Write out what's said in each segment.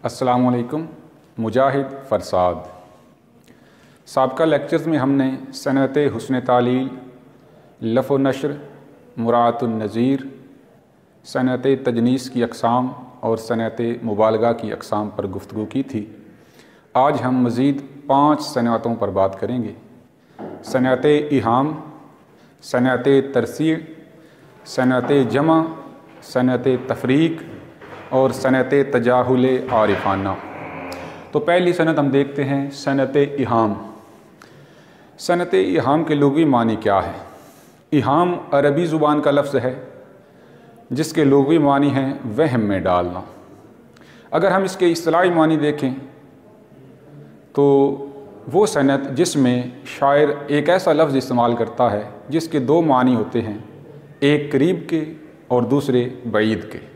अस्सलाम वालेकुम। मुजाहिद फरसाद। साबका लेक्चर्स में हमने सनअत हुस्न तालील, लफ़ नशर, मुराअतुन नज़ीर, सनअत तजनीस की अक़साम और सनअत मुबालगा की अक़साम पर गुफ्तगू की थी। आज हम मज़ीद 5 सनअतों पर बात करेंगे। सनअत इहाम, सनअत तरसीह, सनअत जमा, सनअत तफरीक और सनअत तजाहुल आरिफाना। तो पहली सनअत हम देखते हैं, सनअत इहाम। सनअत इहाम के लुग़वी मानी क्या है? इहाम अरबी ज़ुबान का लफ्ज़ है जिसके लुग़वी मानी हैं वहम में डालना। अगर हम इसके इस्तिलाही मानी देखें तो वो सनअत जिसमें शायर एक ऐसा लफ्ज़ इस्तेमाल करता है जिसके 2 मानी होते हैं, एक करीब के और दूसरे बईद के।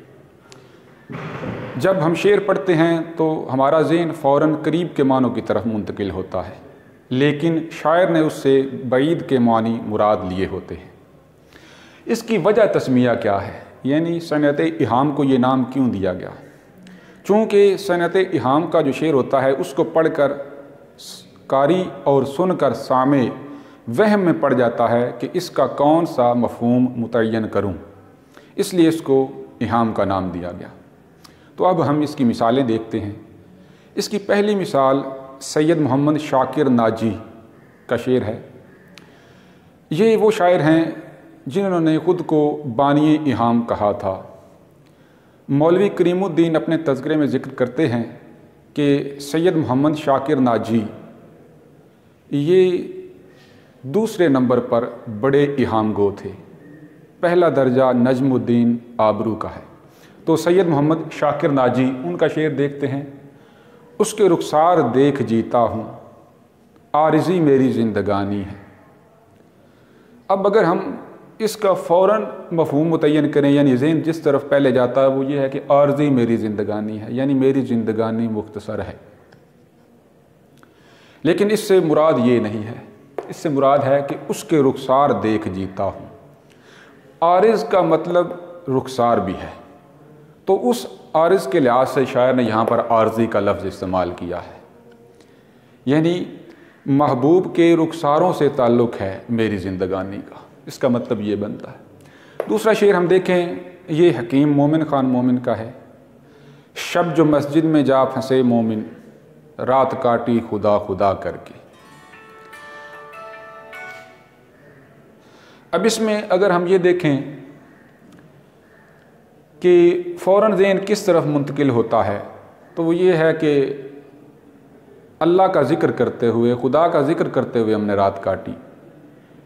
जब हम शेर पढ़ते हैं तो हमारा ज़हन फ़ौरन करीब के मानों की तरफ मुंतकिल होता है, लेकिन शायर ने उससे बईद के मानी मुराद लिए होते हैं। इसकी वजह तस्मिया क्या है, यानी सनअत इहाम को ये नाम क्यों दिया गया? चूँकि सनअत इहाम का जो शेर होता है उसको पढ़कर कारी और सुनकर सामे वहम में पड़ जाता है कि इसका कौन सा मफ़हूम मुतय्यन करूं, इसलिए इसको इहाम का नाम दिया गया। तो अब हम इसकी मिसालें देखते हैं। इसकी पहली मिसाल सैयद मोहम्मद शाकिर नाजी का शेर है। ये वो शायर हैं जिन्होंने ख़ुद को बानी इहाम कहा था। मौलवी करीमुद्दीन अपने तज़किरे में ज़िक्र करते हैं कि सैयद मोहम्मद शाकिर नाजी ये दूसरे नंबर पर बड़े इहाम गो थे। पहला दर्जा नजमुद्दीन आबरू का है। तो सैयद मोहम्मद शाकिर नाजी, उनका शेर देखते हैं। उसके रुखसार देख जीता हूँ, आरिज़ी मेरी ज़िंदगानी है। अब अगर हम इसका फ़ौरन मफ़हूम मुतय्यन करें, यानी ज़हन जिस तरफ पहले जाता है वो ये है कि आरिज़ी मेरी ज़िंदगानी है, यानी मेरी ज़िंदगानी मुख्तसर है। लेकिन इससे मुराद ये नहीं है। इससे मुराद है कि उसके रुखसार देख जीता हूँ। आरिज़ का मतलब रुखसार भी है, तो उस आरिज़ के लिहाज से शायर ने यहाँ पर आरज़ी का लफ्ज़ इस्तेमाल किया है, यानी महबूब के रुखसारों से ताल्लुक़ है मेरी ज़िंदगानी का। इसका मतलब ये बनता है। दूसरा शेर हम देखें, ये हकीम मोमिन ख़ान मोमिन का है। शब जो मस्जिद में जा फंसे मोमिन, रात काटी खुदा खुदा करके। अब इसमें अगर हम ये देखें कि फ़ौरन ज़हन किस तरफ मुंतकिल होता है, तो वो ये है कि अल्लाह का ज़िक्र करते हुए, खुदा का ज़िक्र करते हुए हमने रात काटी।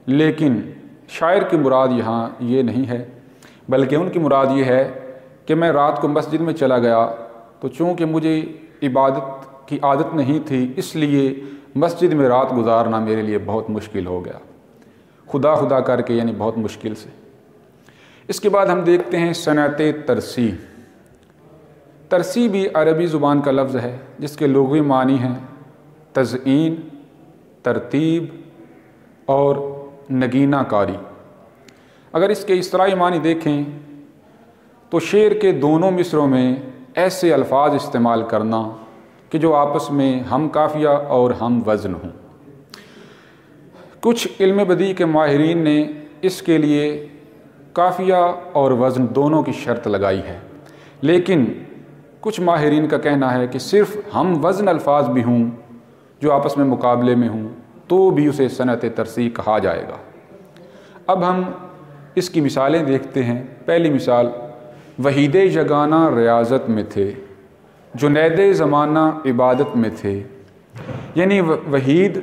लेकिन शायर की मुराद यहाँ ये नहीं है, बल्कि उनकी मुराद ये है कि मैं रात को मस्जिद में चला गया तो चूँकि मुझे इबादत की आदत नहीं थी, इसलिए मस्जिद में रात गुजारना मेरे लिए बहुत मुश्किल हो गया, खुदा खुदा करके, यानी बहुत मुश्किल से। इसके बाद हम देखते हैं सनअत तरसीह। तरसीह भी अरबी ज़ुबान का लफ्ज़ है जिसके लुग़वी मानी हैं तज़ईन, तरतीब और नगीना कारी। अगर इसके इस्तिलाही मानी देखें तो शेर के दोनों मिसरों में ऐसे अल्फाज इस्तेमाल करना कि जो आपस में हम काफ़िया और हम वज़न हों। कुछ इल्म बदी के माहिरीन ने इसके लिए काफ़िया और वज़न दोनों की शर्त लगाई है, लेकिन कुछ माहिरीन का कहना है कि सिर्फ़ हम वज़न अल्फाज भी हों जो आपस में मुकाबले में हों तो भी उसे सनअत तरसीह कहा जाएगा। अब हम इसकी मिसालें देखते हैं। पहली मिसाल, वहीदे यगाना रियाज़त में थे, जुनैद ज़माना इबादत में थे। यानी वहीद,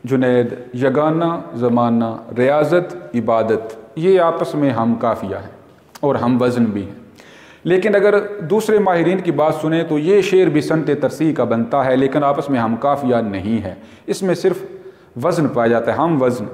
जुनैद, यगाना, ज़माना, रियाज़त, इबादत, ये आपस में हम काफ़िया हैं और हम वज़न भी हैं। लेकिन अगर दूसरे माहिरीन की बात सुने तो ये शेर भी सनअत तरसीह का बनता है, लेकिन आपस में हम काफ़िया नहीं है। इसमें सिर्फ वज़न पाया जाता है, हम वज़न,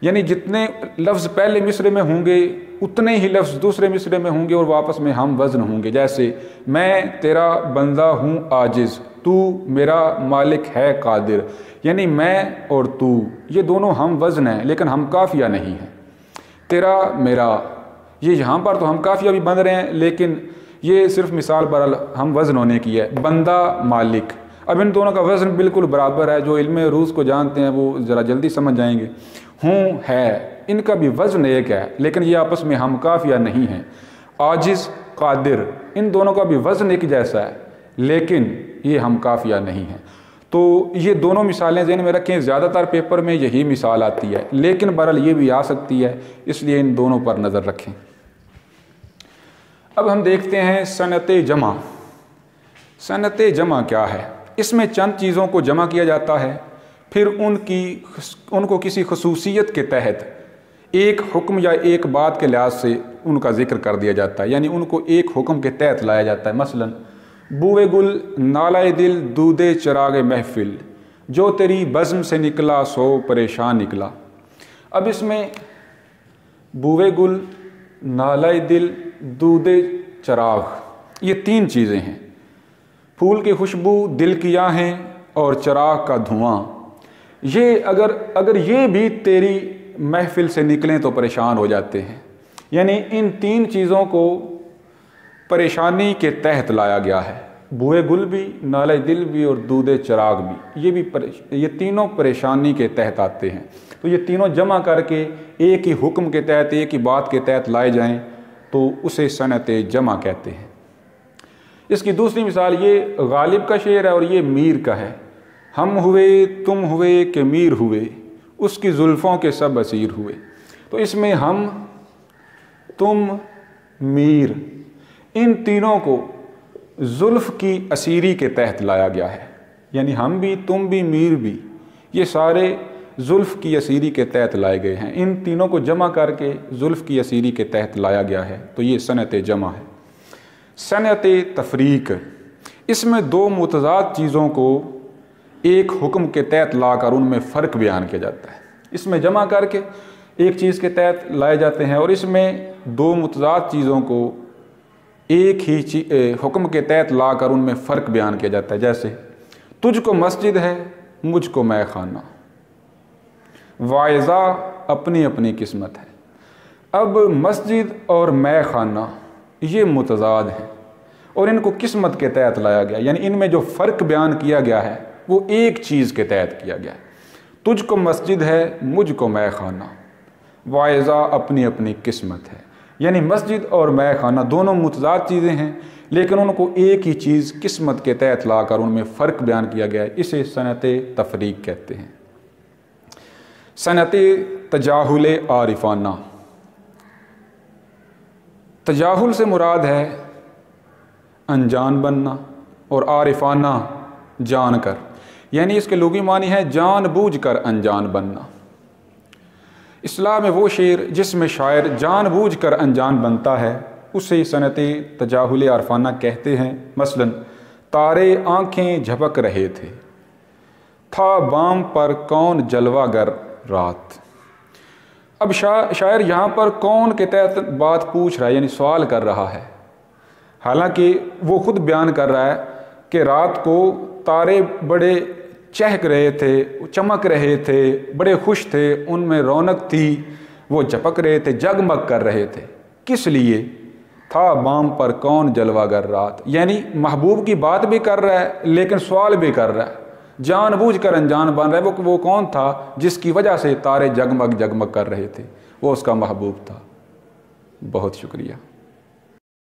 यानी जितने लफ्ज़ पहले मिसरे में होंगे उतने ही लफ्ज़ दूसरे मिसरे में होंगे और वापस में हम वज़न होंगे। जैसे मैं तेरा बंदा हूँ आजिज़, तू मेरा मालिक है कादिर, यानी मैं और तू ये दोनों हम वज़न हैं लेकिन हम काफ़िया नहीं हैं। तेरा मेरा, ये यहाँ पर तो हम काफ़िया भी बन रहे हैं, लेकिन یہ صرف مثال برحال ہم وزن ہونے کی ہے، بندہ مالک، اب ان دونوں کا وزن بالکل برابر ہے، جو علم عروض کو جانتے ہیں وہ ذرا جلدی سمجھ جائیں گے۔ ہوں ہے، ان کا بھی وزن ایک ہے لیکن یہ آپس میں ہم کافیہ نہیں ہیں۔ عاجز قادر، ان دونوں کا بھی وزن ایک جیسا ہے لیکن یہ ہم کافیہ نہیں ہیں۔ تو یہ دونوں مثالیں ذہن میں رکھیں، زیادہ تر پیپر میں یہی مثال آتی ہے لیکن بہرحال یہ بھی آ سکتی ہے، اس لیے ان دونوں پر نظر رکھیں۔ اب ہم دیکھتے ہیں صنعت جمع۔ صنعت جمع کیا ہے؟ اس میں چند چیزوں کو جمع کیا جاتا ہے، پھر ان کو کسی خصوصیت کے تحت ایک حکم یا ایک بات کے لحاظ سے ان کا ذکر کر دیا جاتا ہے، یعنی ان کو ایک حکم کے تحت لایا جاتا ہے۔ مثلا بوئے گل نالائے دل دودے چراغ محفل، جو تیری بزم سے نکلا سو پریشان نکلا۔ اب اس میں بوئے گل، نالائے دل، دودے چراغ، یہ تین چیزیں ہیں، پھول کی خوشبو، دل کی آہیں اور چراغ کا دھواں۔ یہ اگر یہ بھی تیری محفل سے نکلیں تو پریشان ہو جاتے ہیں، یعنی ان تین چیزوں کو پریشانی کے تحت لایا گیا ہے، بوئے گل بھی، نالے دل بھی اور دودھ چراغ بھی، یہ تینوں پریشانی کے تحت آتے ہیں۔ تو یہ تینوں جمع کر کے ایک ہی حکم کے تحت، ایک ہی بات کے تحت لائے جائیں تو اسے صنعت جمع کہتے ہیں۔ اس کی دوسری مثال یہ غالب کا شعر ہے اور یہ میر کا ہے۔ ہم ہوئے تم ہوئے کہ میر ہوئے، اس کی زلفوں کے سب اسیر ہوئے۔ تو اس میں ہم، تم، میر، ان تینوں کو زلف کی اسیری کے تحت لایا گیا ہے، یعنی ہم بھی، تم بھی، میر بھی، یہ سارے زلف کی اسیری کے تحت لائے گئے ہیں۔ ان تینوں کو جمع کر کے زلف کی اسیری کے تحت لایا گیا ہے، تو یہ صنعت جمع ہے۔ صنعت تفریق، اس میں دو متضاد چیزوں کو ایک حکم کے تحت لا کر ان میں فرق بیان کیا جاتا ہے۔ اس میں جمع کر کے ایک چیز کے تحت لائے جاتے ہیں اور اس میں دو متضاد چیزوں کو ایک ہی حکم کے تحت لا کر ان میں فرق بیان کیا جاتا ہے۔ جیسے تجھ کو مسجد ہے، مجھ کو مے خانہ، واعظہ اپنی اپنی قسمت ہے۔ اب مسجد اور مے خانہ یہ متضاد ہیں اور ان کو قسمت کے تحت لایا گیا، یعنی ان میں جو فرق بیان کیا گیا ہے وہ ایک چیز کے تحت کیا گیا ہے۔ تجھ کو مسجد ہے، مجھ کو مے خانہ، واعظہ اپنی اپنی قسمت ہے، یعنی مسجد اور مے خانہ دونوں متضاد چیزیں ہیں لیکن ان کو ایک ہی چیز قسمت کے تحت لا کر ان میں فرق بیان کیا گیا ہے، اسے صنعت تفریق کہتے ہیں۔ صنعت تجاہل عارفانہ، تجاہل سے مراد ہے انجان بننا اور عارفانہ جان کر، یعنی اس کے لغوی معنی ہے جان بوجھ کر انجان بننا۔ اصطلاح میں وہ شعر جس میں شاعر جان بوجھ کر انجان بنتا ہے اسے صنعت تجاہل عارفانہ کہتے ہیں۔ مثلا تارے آنکھیں جھپک رہے تھے، تھا بام پر کون جلوہ گر رات۔ اب شاعر یہاں پر کون کے تحت بات پوچھ رہا ہے، یعنی سوال کر رہا ہے، حالانکہ وہ خود بیان کر رہا ہے کہ رات کو تارے بڑے چہک رہے تھے، چمک رہے تھے، بڑے خوش تھے، ان میں رونق تھی، وہ جھپک رہے تھے، جگمگ کر رہے تھے۔ کس لیے؟ تھا بام پر کون جلوہ گر رات، یعنی محبوب کی بات بھی کر رہا ہے لیکن سوال بھی کر رہا ہے، جان بوجھ کر انجان بن رہا ہے۔ وہ کون تھا جس کی وجہ سے تارے جگمگ کر رہے تھے؟ وہ اس کا محبوب تھا۔ بہت شکریہ۔